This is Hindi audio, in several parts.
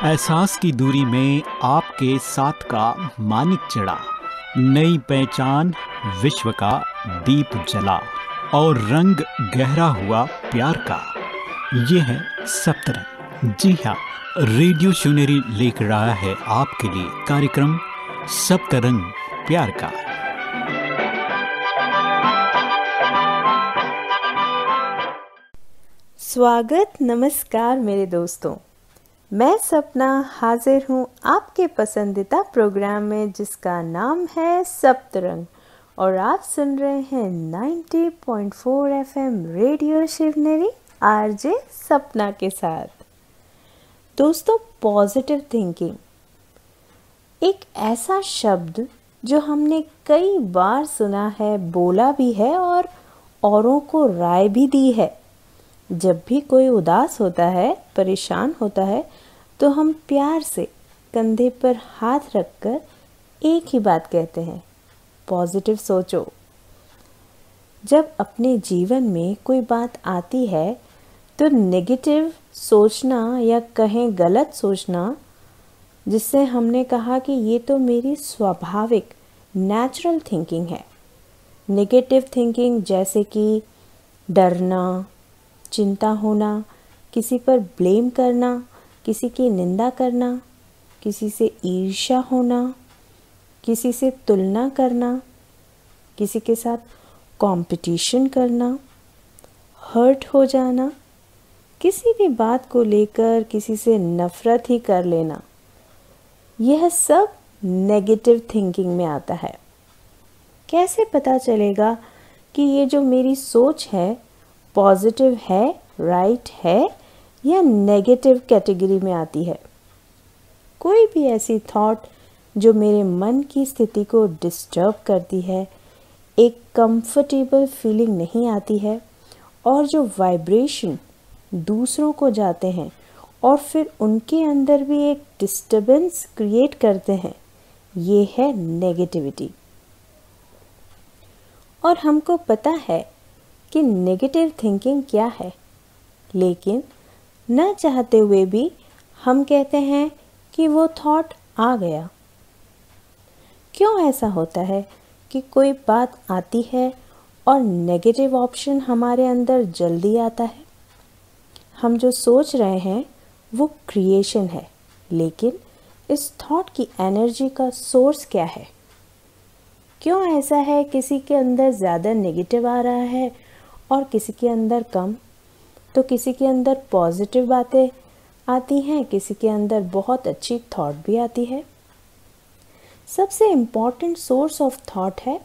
एहसास की दूरी में आपके साथ का मानिक चढ़ा, नई पहचान विश्व का दीप जला और रंग गहरा हुआ प्यार का। ये है सप्तरंग। जी हाँ, रेडियो शिवनेरी लेकर रहा है आपके लिए कार्यक्रम सप्तरंग प्यार का। स्वागत, नमस्कार मेरे दोस्तों। मैं सपना हाजिर हूँ आपके पसंदीदा प्रोग्राम में जिसका नाम है सप्तरंग, और आप सुन रहे हैं 90.4 FM रेडियो शिवनेरी आरजे सपना के साथ। दोस्तों, पॉजिटिव थिंकिंग एक ऐसा शब्द जो हमने कई बार सुना है, बोला भी है और औरों को राय भी दी है। जब भी कोई उदास होता है, परेशान होता है, तो हम प्यार से कंधे पर हाथ रखकर एक ही बात कहते हैं, पॉजिटिव सोचो। जब अपने जीवन में कोई बात आती है तो नेगेटिव सोचना या कहें गलत सोचना, जिससे हमने कहा कि ये तो मेरी स्वाभाविक नेचुरल थिंकिंग है। नेगेटिव थिंकिंग जैसे कि डरना, चिंता होना, किसी पर ब्लेम करना, किसी की निंदा करना, किसी से ईर्ष्या होना, किसी से तुलना करना, किसी के साथ कंपटीशन करना, हर्ट हो जाना, किसी भी बात को लेकर किसी से नफरत ही कर लेना, यह सब नेगेटिव थिंकिंग में आता है। कैसे पता चलेगा कि ये जो मेरी सोच है पॉजिटिव है, राइट है, या नेगेटिव कैटेगरी में आती है? कोई भी ऐसी थॉट जो मेरे मन की स्थिति को डिस्टर्ब करती है, एक कंफर्टेबल फीलिंग नहीं आती है, और जो वाइब्रेशन दूसरों को जाते हैं और फिर उनके अंदर भी एक डिस्टर्बेंस क्रिएट करते हैं, ये है नेगेटिविटी। और हमको पता है कि नेगेटिव थिंकिंग क्या है, लेकिन न चाहते हुए भी हम कहते हैं कि वो थॉट आ गया। क्यों ऐसा होता है कि कोई बात आती है और नेगेटिव ऑप्शन हमारे अंदर जल्दी आता है? हम जो सोच रहे हैं वो क्रिएशन है, लेकिन इस थॉट की एनर्जी का सोर्स क्या है? क्यों ऐसा है किसी के अंदर ज़्यादा नेगेटिव आ रहा है और किसी के अंदर कम? तो किसी के अंदर पॉजिटिव बातें आती हैं, किसी के अंदर बहुत अच्छी थॉट भी आती है। सबसे इम्पॉर्टेंट सोर्स ऑफ थॉट है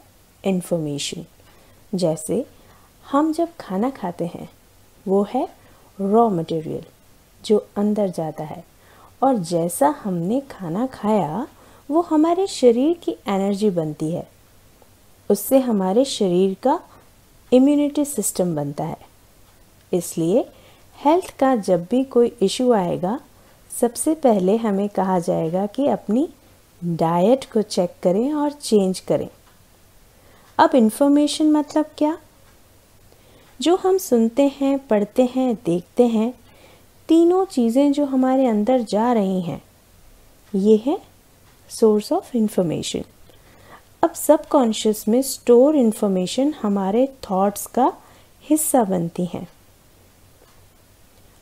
इंफॉर्मेशन। जैसे हम जब खाना खाते हैं, वो है रॉ मटेरियल जो अंदर जाता है, और जैसा हमने खाना खाया वो हमारे शरीर की एनर्जी बनती है। उससे हमारे शरीर का इम्यूनिटी सिस्टम बनता है। इसलिए हेल्थ का जब भी कोई इशू आएगा, सबसे पहले हमें कहा जाएगा कि अपनी डाइट को चेक करें और चेंज करें। अब इन्फॉर्मेशन मतलब क्या? जो हम सुनते हैं, पढ़ते हैं, देखते हैं, तीनों चीज़ें जो हमारे अंदर जा रही हैं, ये है सोर्स ऑफ इन्फॉर्मेशन। अब सबकॉन्शियस में स्टोर इन्फॉर्मेशन हमारे थॉट्स का हिस्सा बनती हैं।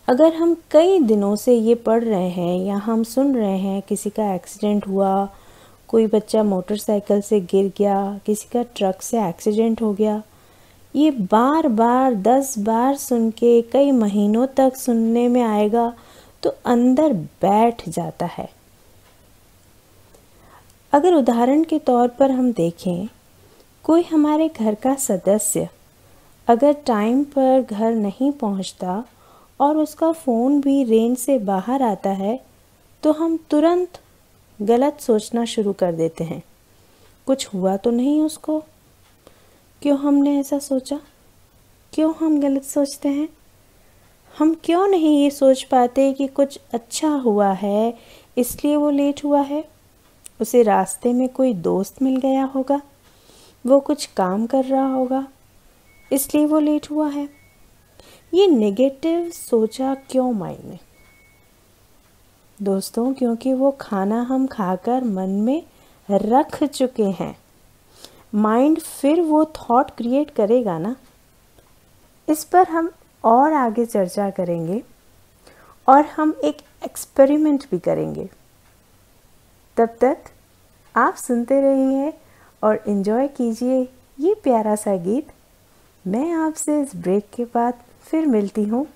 अगर हम कई दिनों से ये पढ़ रहे हैं या हम सुन रहे हैं किसी का एक्सीडेंट हुआ, कोई बच्चा मोटरसाइकिल से गिर गया, किसी का ट्रक से एक्सीडेंट हो गया, ये बार बार 10 बार सुन के कई महीनों तक सुनने में आएगा तो अंदर बैठ जाता है। अगर उदाहरण के तौर पर हम देखें, कोई हमारे घर का सदस्य अगर टाइम पर घर नहीं पहुंचता और उसका फ़ोन भी रेंज से बाहर आता है, तो हम तुरंत गलत सोचना शुरू कर देते हैं, कुछ हुआ तो नहीं उसको? क्यों हमने ऐसा सोचा? क्यों हम गलत सोचते हैं? हम क्यों नहीं ये सोच पाते कि कुछ अच्छा हुआ है इसलिए वो लेट हुआ है? उसे रास्ते में कोई दोस्त मिल गया होगा, वो कुछ काम कर रहा होगा, इसलिए वो लेट हुआ है। ये नेगेटिव सोचा क्यों माइंड में? दोस्तों, क्योंकि वो खाना हम खाकर मन में रख चुके हैं। माइंड फिर वो थॉट क्रिएट करेगा ना। इस पर हम और आगे चर्चा करेंगे और हम एक एक्सपेरिमेंट भी करेंगे। तब तक आप सुनते रहिए और एंजॉय कीजिए ये प्यारा सा गीत। मैं आपसे इस ब्रेक के बाद फिर मिलती हूँ।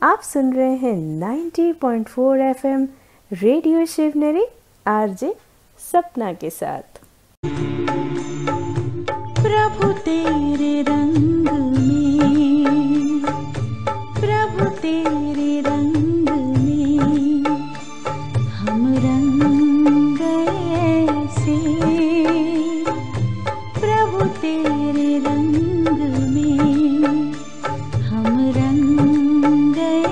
आप सुन रहे हैं 90.4 FM रेडियो शिवनेरी आरजे सपना के साथ। प्रभु तेरे रंग में, प्रभु तेरे रंग में हम रंग गए ऐसे, प्रभु तेरे रंग में हम रंग गए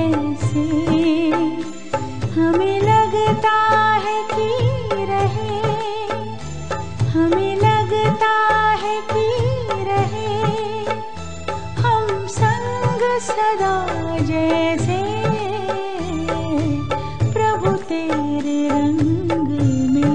ऐसे। हमें लगता है कि रहे, हमें लगता है कि रहे हम संग सदा जैसे, प्रभु तेरे रंग में।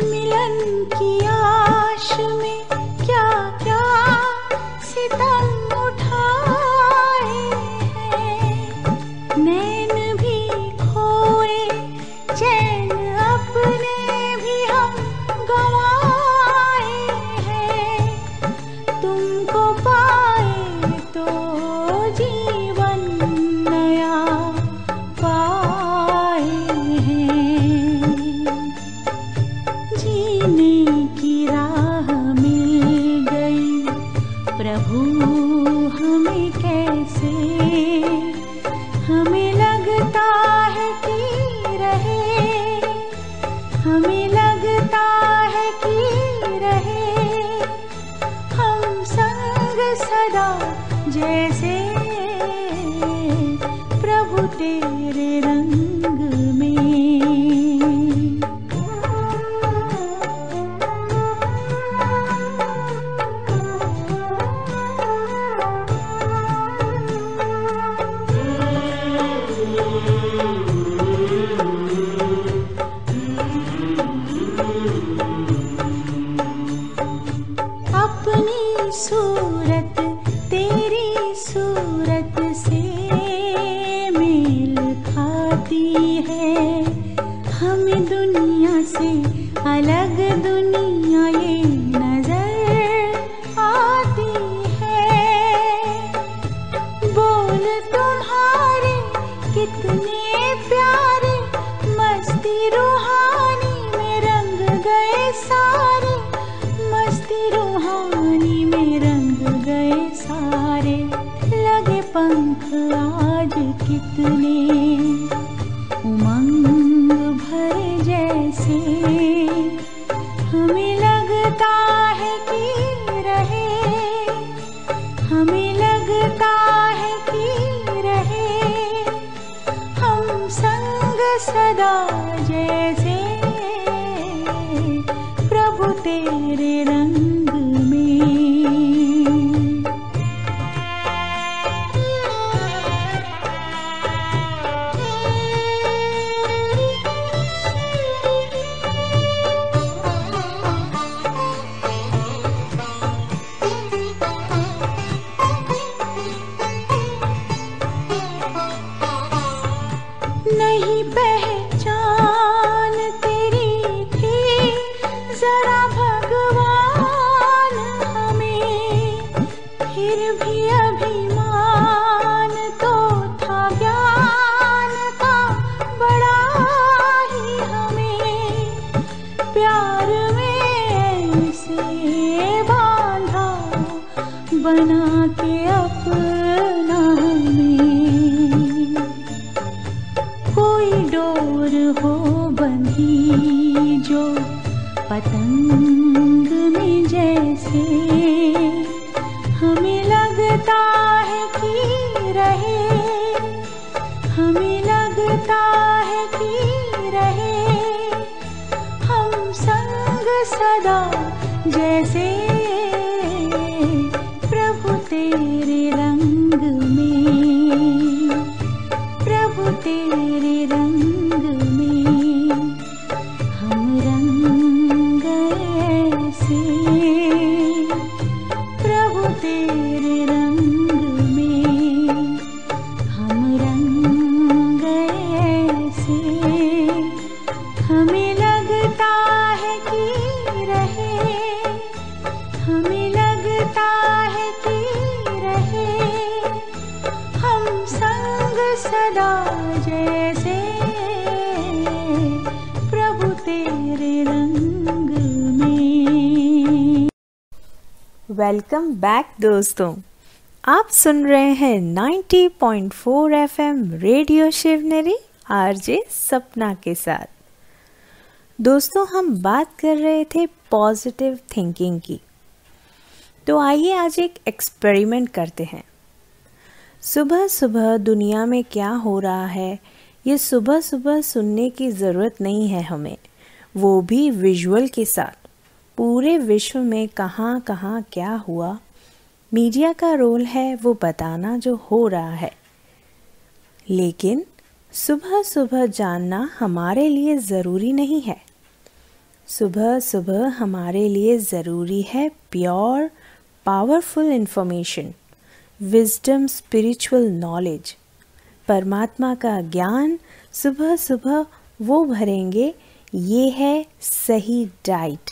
मिलन की आश में क्या क्या सितम उठाए हैं, नैन भी खोए चैन अपने भी हम गंवाए हैं। तुमको पाए तो जीवन नया पाए हैं, जीने की राह मिल गई प्रभु हमें कैसे। हमें लगता है कि रहे, हमें लगता है कि रहे हम संग सदा जैसे, प्रभु तेरे रंग में। अपनी सूरत तेरी सूरत से मेल खाती है, हमें दुनिया से अलग दुनिया ये नजर आती है। बोल तुम्हारे कितने प्यारे, मस्ती रूहानी में रंग गए सारे, मस्ती रूहानी में रंग गए सारे। लगे पंख आज कितने उमंग भरे जैसे, हमें लगता है कि रहे, हमें लगता है कि रहे हम संग सदा जैसे, प्रभु तेरे रंग में। नहीं पहचान तेरी थी जरा भगवान हमें, फिर भी अभिमान तो था ज्ञान का बड़ा ही हमें। प्यार में ऐसे बांधा बना के अपना हमें, कोई डोर हो बंधी जो पतंग में जैसे, हमें लगा जैसे प्रभु तेरे रंग में, प्रभु तेरे रंग में हम रंग गए से, प्रभु तेरे रंग में हम रंग गए से। हमें लगता है कि रहे, हमें लगता है कि रहे हम संग सदा जैसे, प्रभु तेरे रंग में। वेलकम बैक दोस्तों, आप सुन रहे हैं 90.4 FM रेडियो शिवनेरी आरजे सपना के साथ। दोस्तों, हम बात कर रहे थे पॉजिटिव थिंकिंग की, तो आइए आज एक एक्सपेरिमेंट करते हैं। सुबह सुबह दुनिया में क्या हो रहा है ये सुबह सुबह सुनने की ज़रूरत नहीं है हमें, वो भी विजुअल के साथ। पूरे विश्व में कहाँ कहाँ क्या हुआ, मीडिया का रोल है वो बताना जो हो रहा है। लेकिन सुबह सुबह जानना हमारे लिए ज़रूरी नहीं है। सुबह सुबह हमारे लिए ज़रूरी है pure powerful information, wisdom, spiritual knowledge. परमात्मा का ज्ञान सुबह सुबह वो भरेंगे, ये है सही डाइट।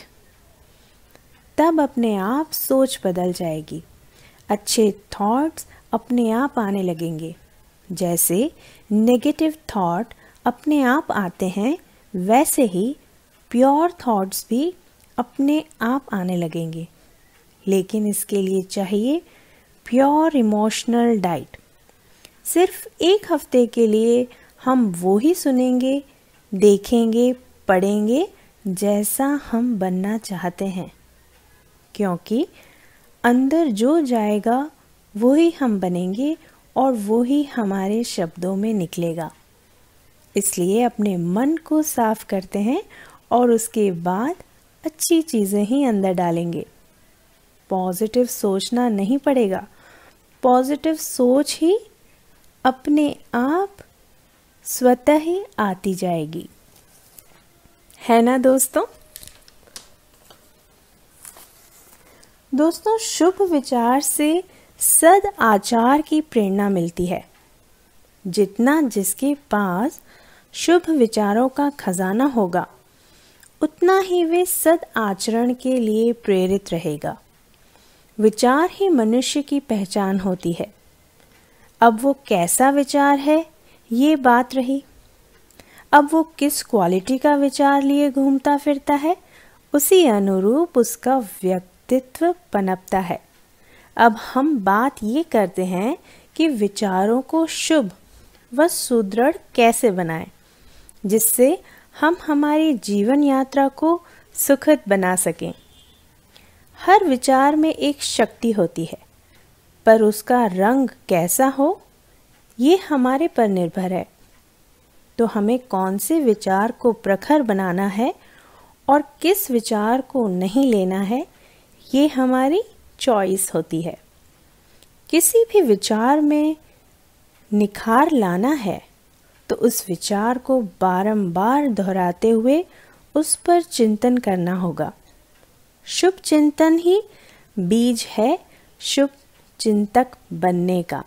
तब अपने आप सोच बदल जाएगी, अच्छे थॉट्स अपने आप आने लगेंगे। जैसे नेगेटिव थॉट अपने आप आते हैं, वैसे ही प्योर थॉट्स भी अपने आप आने लगेंगे। लेकिन इसके लिए चाहिए प्योर इमोशनल डाइट। सिर्फ एक हफ्ते के लिए हम वो ही सुनेंगे, देखेंगे, पढ़ेंगे जैसा हम बनना चाहते हैं, क्योंकि अंदर जो जाएगा वो ही हम बनेंगे और वो ही हमारे शब्दों में निकलेगा। इसलिए अपने मन को साफ करते हैं और उसके बाद अच्छी चीज़ें ही अंदर डालेंगे। पॉजिटिव सोचना नहीं पड़ेगा, पॉजिटिव सोच ही अपने आप स्वतः ही आती जाएगी, है ना दोस्तों? दोस्तों, शुभ विचार से सद आचार की प्रेरणा मिलती है। जितना जिसके पास शुभ विचारों का खजाना होगा, उतना ही वे सद आचरण के लिए प्रेरित रहेगा। विचार ही मनुष्य की पहचान होती है। अब वो कैसा विचार है ये बात रही। अब वो किस क्वालिटी का विचार लिए घूमता फिरता है, उसी अनुरूप उसका व्यक्तित्व पनपता है। अब हम बात ये करते हैं कि विचारों को शुभ व सुदृढ़ कैसे बनाएं, जिससे हम हमारी जीवन यात्रा को सुखद बना सकें। हर विचार में एक शक्ति होती है, पर उसका रंग कैसा हो ये हमारे पर निर्भर है। तो हमें कौन से विचार को प्रखर बनाना है और किस विचार को नहीं लेना है, ये हमारी चॉइस होती है। किसी भी विचार में निखार लाना है तो उस विचार को बारंबार दोहराते हुए उस पर चिंतन करना होगा। शुभ चिंतन ही बीज है शुभ चिंतक बनने का।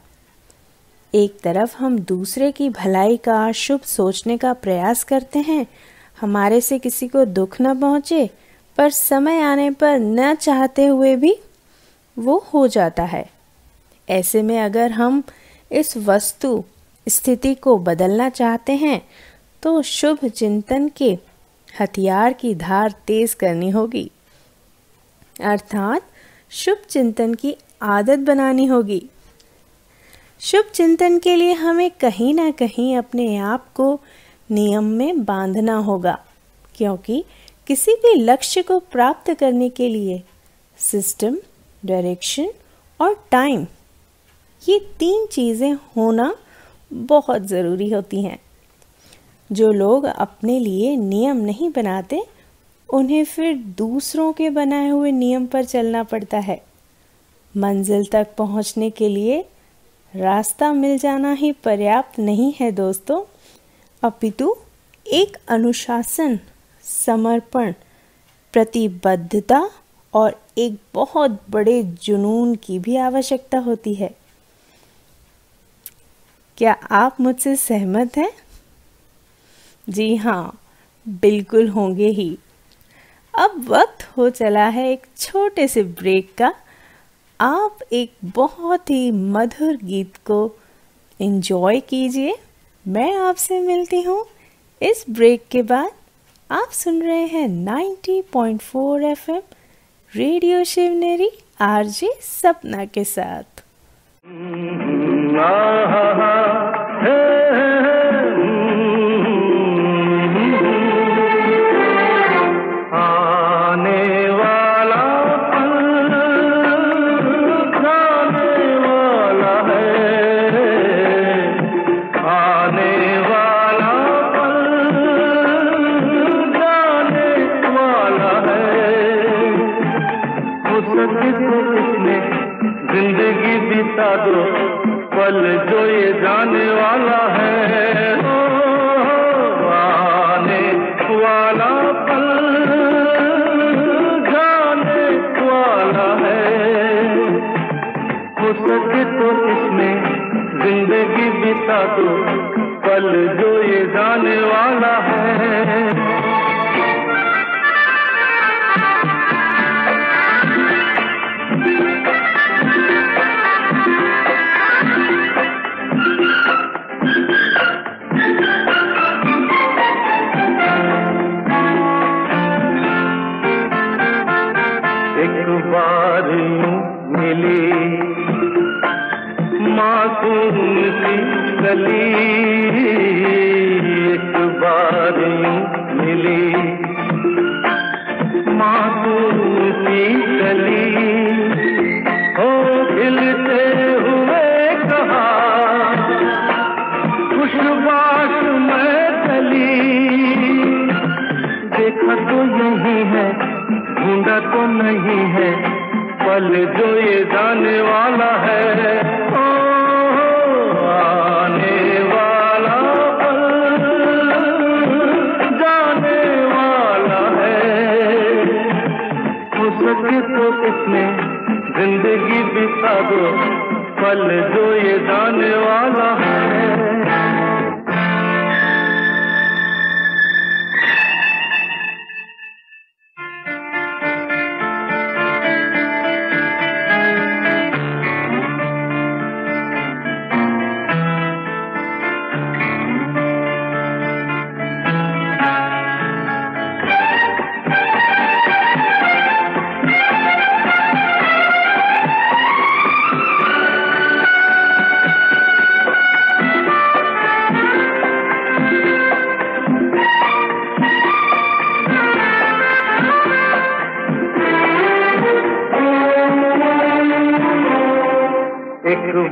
एक तरफ हम दूसरे की भलाई का, शुभ सोचने का प्रयास करते हैं, हमारे से किसी को दुख न पहुंचे, पर समय आने पर न चाहते हुए भी वो हो जाता है। ऐसे में अगर हम इस वस्तु स्थिति को बदलना चाहते हैं तो शुभ चिंतन के हथियार की धार तेज करनी होगी, अर्थात शुभ चिंतन की आदत बनानी होगी। शुभ चिंतन के लिए हमें कहीं ना कहीं अपने आप को नियम में बांधना होगा, क्योंकि किसी भी लक्ष्य को प्राप्त करने के लिए सिस्टम, डायरेक्शन और टाइम, ये 3 चीज़ें होना बहुत ज़रूरी होती हैं। जो लोग अपने लिए नियम नहीं बनाते उन्हें फिर दूसरों के बनाए हुए नियम पर चलना पड़ता है। मंजिल तक पहुंचने के लिए रास्ता मिल जाना ही पर्याप्त नहीं है दोस्तों, अपितु एक अनुशासन, समर्पण, प्रतिबद्धता और एक बहुत बड़े जुनून की भी आवश्यकता होती है। क्या आप मुझसे सहमत हैं? जी हाँ, बिल्कुल होंगे ही। अब वक्त हो चला है एक छोटे से ब्रेक का। आप एक बहुत ही मधुर गीत को एंजॉय कीजिए। मैं आपसे मिलती हूँ इस ब्रेक के बाद। आप सुन रहे हैं 90.4 FM रेडियो शिवनेरी आरजे सपना के साथ। पल जो ये जाने वाला है, आने वाला पल जाने वाला है। हो सके तो इसमें जिंदगी बिता दो, पल जो ये जाने वाला है। बार यूं मिली मासूम सी गली, एक बार यूं मिली मासूम सी गली, हो खिलते हुए कहा खुशबाश में चली। देखा तो यही है, ढूंढा तो नहीं है, पल जो ये जाने वाला है। ओ आने वाला पल जाने वाला है। हो सके तो इसमें जिंदगी बिता दो, पल जो ये जाने वाला है।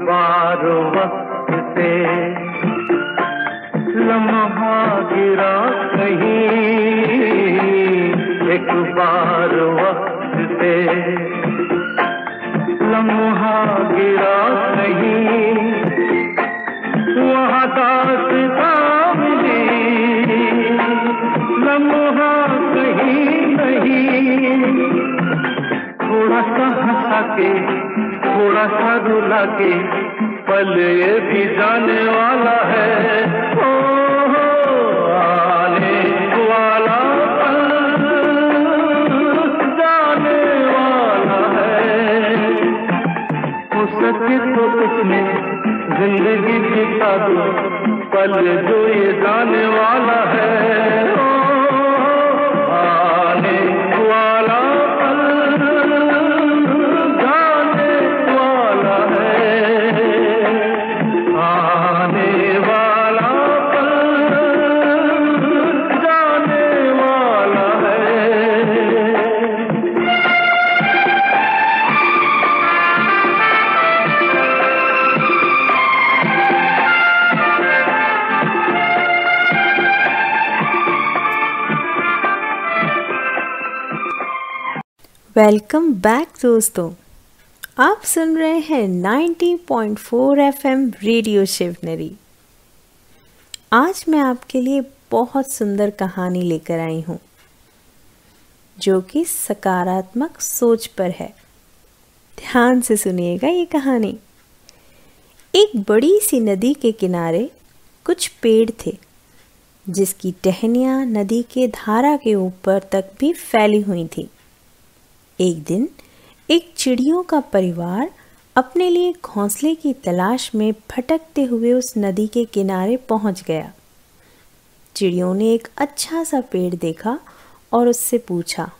बार वक्त से लम्हा गिरा कहीं, एक बार वक्त से लम्हा गिरा कहीं, वहाँ दास्तां मिली लम्हा कहीं नहीं। थोड़ा सा हंसा के थोड़ा सा रुला के, पल ये भी जाने वाला है। ओ आने वाला पल जाने वाला है। हो सके तो इसमें जिंदगी बिता दो, पल जो ये जाने वाला है। ओ आने वाला वेलकम बैक दोस्तों, आप सुन रहे हैं 90.4 FM रेडियो शिवनेरी। आज मैं आपके लिए बहुत सुंदर कहानी लेकर आई हूँ जो कि सकारात्मक सोच पर है। ध्यान से सुनिएगा ये कहानी। एक बड़ी सी नदी के किनारे कुछ पेड़ थे जिसकी टहनियाँ नदी के धारा के ऊपर तक भी फैली हुई थी। एक दिन एक चिड़ियों का परिवार अपने लिए घोंसले की तलाश में भटकते हुए उस नदी के किनारे पहुंच गया। चिड़ियों ने एक अच्छा सा पेड़ देखा और उससे पूछा,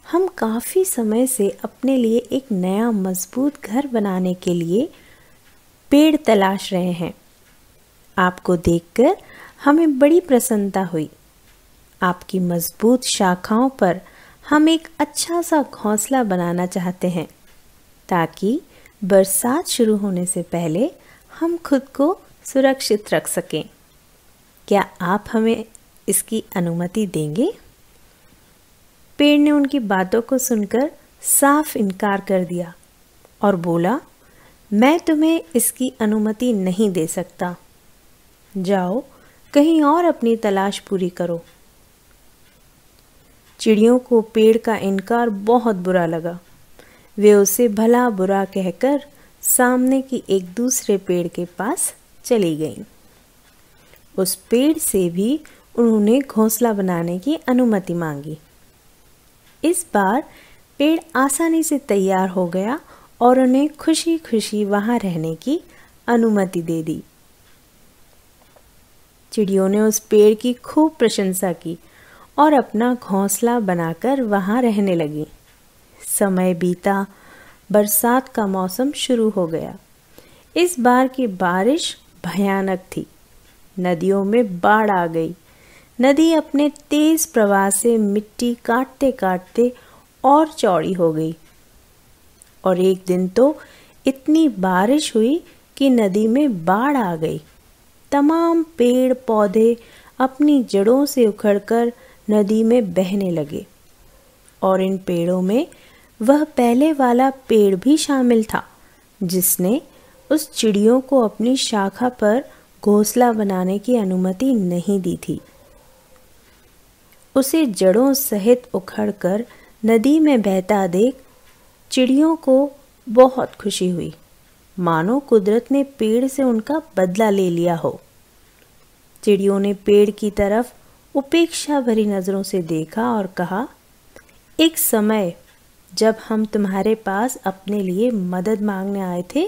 हम काफ़ी समय से अपने लिए एक नया मजबूत घर बनाने के लिए पेड़ तलाश रहे हैं। आपको देखकर हमें बड़ी प्रसन्नता हुई। आपकी मजबूत शाखाओं पर हम एक अच्छा सा घोंसला बनाना चाहते हैं ताकि बरसात शुरू होने से पहले हम खुद को सुरक्षित रख सकें। क्या आप हमें इसकी अनुमति देंगे? पेड़ ने उनकी बातों को सुनकर साफ इनकार कर दिया और बोला, मैं तुम्हें इसकी अनुमति नहीं दे सकता। जाओ कहीं और अपनी तलाश पूरी करो। चिड़ियों को पेड़ का इनकार बहुत बुरा लगा। वे उसे भला बुरा कहकर सामने की एक दूसरे पेड़ के पास चली गईं। उस पेड़ से भी उन्होंने घोंसला बनाने की अनुमति मांगी। इस बार पेड़ आसानी से तैयार हो गया और उन्हें खुशी खुशी वहां रहने की अनुमति दे दी। चिड़ियों ने उस पेड़ की खूब प्रशंसा की और अपना घोंसला बनाकर वहां रहने लगी। समय बीता, बरसात का मौसम शुरू हो गया। इस बार की बारिश भयानक थी। नदियों में बाढ़ आ गई। नदी अपने तेज प्रवाह से मिट्टी काटते काटते और चौड़ी हो गई। और एक दिन तो इतनी बारिश हुई कि नदी में बाढ़ आ गई। तमाम पेड़ पौधे अपनी जड़ों से उखड़कर नदी में बहने लगे और इन पेड़ों में वह पहले वाला पेड़ भी शामिल था जिसने उस चिड़ियों को अपनी शाखा पर घोंसला बनाने की अनुमति नहीं दी थी। उसे जड़ों सहित उखड़कर नदी में बहता देख चिड़ियों को बहुत खुशी हुई, मानो कुदरत ने पेड़ से उनका बदला ले लिया हो। चिड़ियों ने पेड़ की तरफ उपेक्षा भरी नजरों से देखा और कहा, एक समय जब हम तुम्हारे पास अपने लिए मदद मांगने आए थे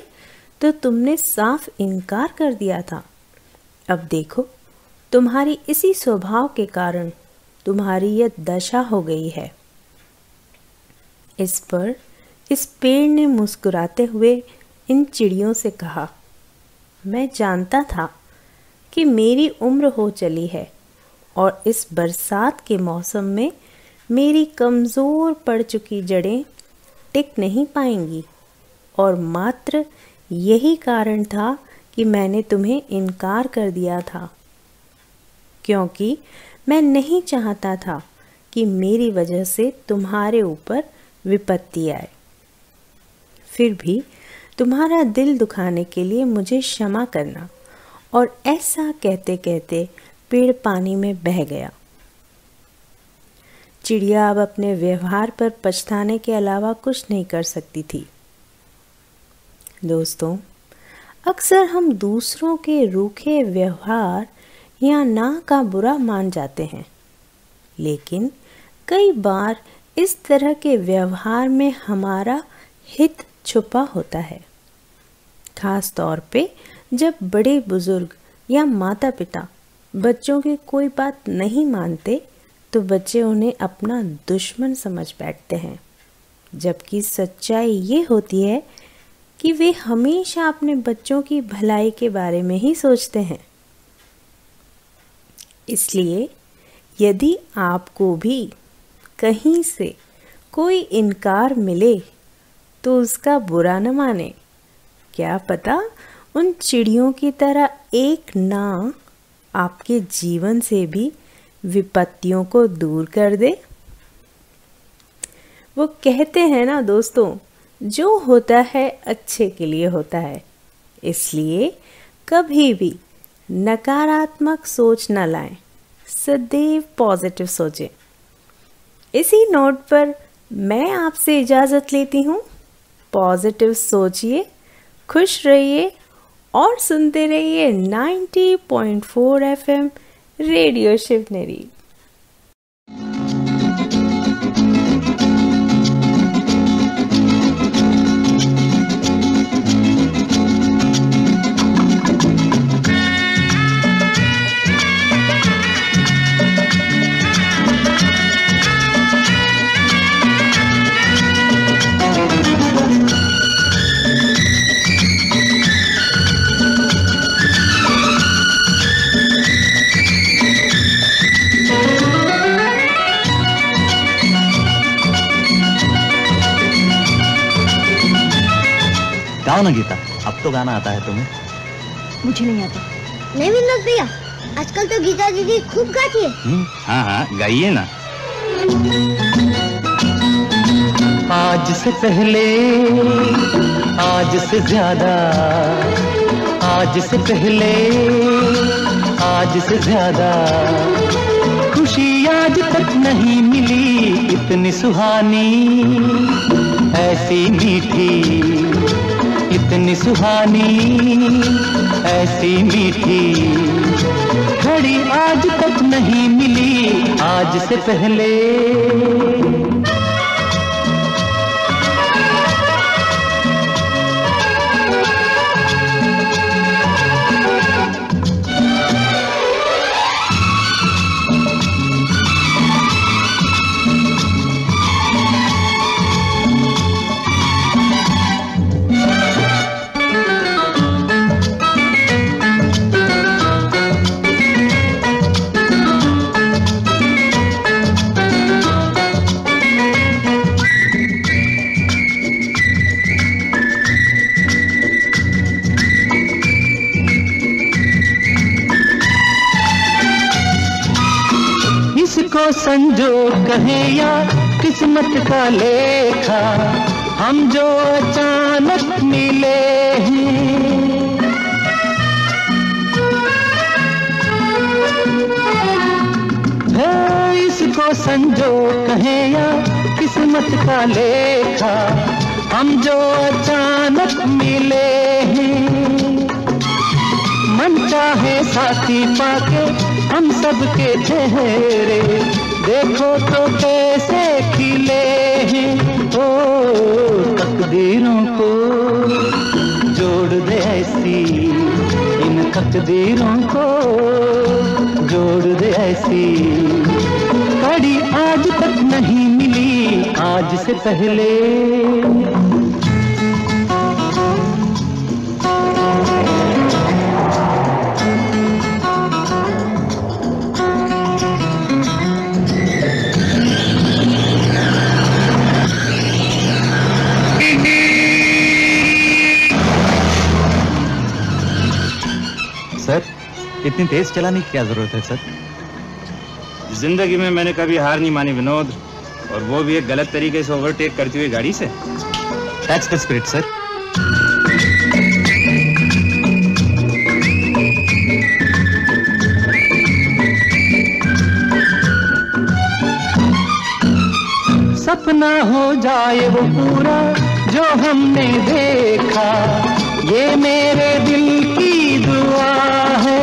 तो तुमने साफ इनकार कर दिया था। अब देखो, तुम्हारी इसी स्वभाव के कारण तुम्हारी यह दशा हो गई है। इस पर इस पेड़ ने मुस्कुराते हुए इन चिड़ियों से कहा, मैं जानता था कि मेरी उम्र हो चली है और इस बरसात के मौसम में मेरी कमज़ोर पड़ चुकी जड़ें टिक नहीं पाएंगी और मात्र यही कारण था कि मैंने तुम्हें इनकार कर दिया था, क्योंकि मैं नहीं चाहता था कि मेरी वजह से तुम्हारे ऊपर विपत्ति आए। फिर भी तुम्हारा दिल दुखाने के लिए मुझे क्षमा करना। और ऐसा कहते कहते पेड़ पानी में बह गया। चिड़िया अब अपने व्यवहार पर पछताने के अलावा कुछ नहीं कर सकती थी। दोस्तों, अक्सर हम दूसरों के रूखे व्यवहार या ना का बुरा मान जाते हैं, लेकिन कई बार इस तरह के व्यवहार में हमारा हित छुपा होता है। खास तौर पे जब बड़े बुजुर्ग या माता पिता बच्चों की कोई बात नहीं मानते तो बच्चे उन्हें अपना दुश्मन समझ बैठते हैं, जबकि सच्चाई ये होती है कि वे हमेशा अपने बच्चों की भलाई के बारे में ही सोचते हैं। इसलिए यदि आपको भी कहीं से कोई इनकार मिले तो उसका बुरा न माने। क्या पता उन चिड़ियों की तरह एक ना आपके जीवन से भी विपत्तियों को दूर कर दे। वो कहते हैं ना दोस्तों, जो होता है अच्छे के लिए होता है, इसलिए कभी भी नकारात्मक सोच न लाएं, सदैव पॉजिटिव सोचें। इसी नोट पर मैं आपसे इजाज़त लेती हूँ। पॉजिटिव सोचिए, खुश रहिए और सुनते रहिए 90.4 FM रेडियो शिवनेरी। गाओ ना गीता, अब तो गाना आता है तुम्हें। मुझे नहीं आता। नहीं विनोद भैया, आजकल तो गीता दीदी खूब गाती है। हाँ हाँ गाइए ना। आज से पहले, आज से ज्यादा, आज से पहले, आज से ज्यादा खुशी आज तक नहीं मिली, इतनी सुहानी, ऐसी मीठी, इतनी सुहानी, ऐसी मीठी घड़ी आज तक नहीं मिली, आज से पहले। इसको संजोग कहें या किस्मत का लेखा, हम जो अचानक मिले हैं, इसको संजोग कहें या किस्मत का लेखा, हम जो अचानक मिले हैं। मन चाहे साथी पाके हम सबके चेहरे, देखो तो कैसे खिले हैं। ओ तकदीरों को जोड़ दे ऐसी, इन तकदीरों को जोड़ दे ऐसी, कड़ी आज तक नहीं मिली, आज से पहले। सर, इतनी तेज चलाने की क्या जरूरत है सर? जिंदगी में मैंने कभी हार नहीं मानी विनोद, और वो भी एक गलत तरीके से ओवरटेक करती हुई गाड़ी से। That's the spirit sir. सपना हो जाए वो पूरा जो हमने देखा, ये मेरे दिल की दुआ है।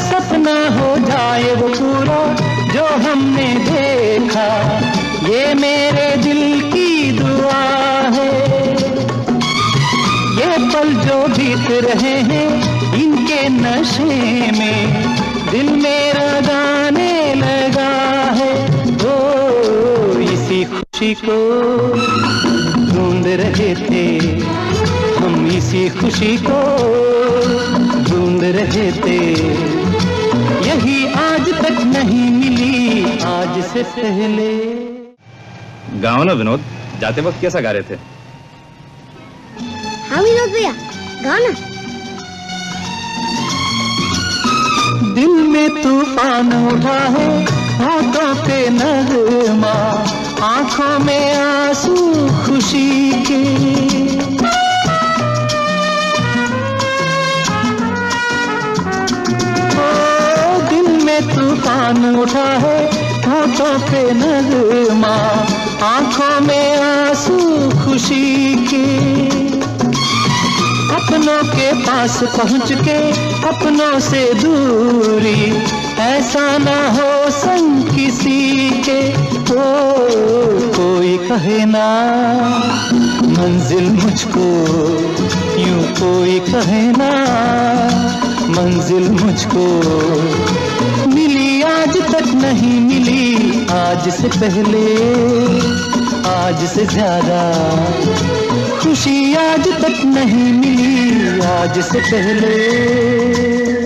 सपना हो जाए वो पूरा जो हमने देखा, ये मेरे दिल की दुआ है। ये पल जो बीत रहे हैं इनके नशे में, दिल मेरा गाने लगा है। ओ इसी खुशी को ढूंढ रहे थे हम, इसी खुशी को ढूंढ रहे थे, यही आज तक नहीं मिली, आज से पहले। गाओ ना विनोद, जाते वक्त कैसा गा रहे थे? हाँ विनोद भैया, गाओ ना। दिल में तूफान उठा है, होठों पे नगमा, आंखों में आंसू खुशी के। ओ दिल में तूफान उठा है, होठों पे नगमा, आंखों में आंसू खुशी के। अपनों के पास पहुंच के अपनों से दूरी, ऐसा ना हो संग किसी के। ओ कोई कहे ना मंजिल मुझको, यूं कोई कहे ना मंजिल मुझको। मिली आज तक नहीं मिली, आज से पहले आज से ज्यादा। खुशी आज तक नहीं मिली, आज से पहले।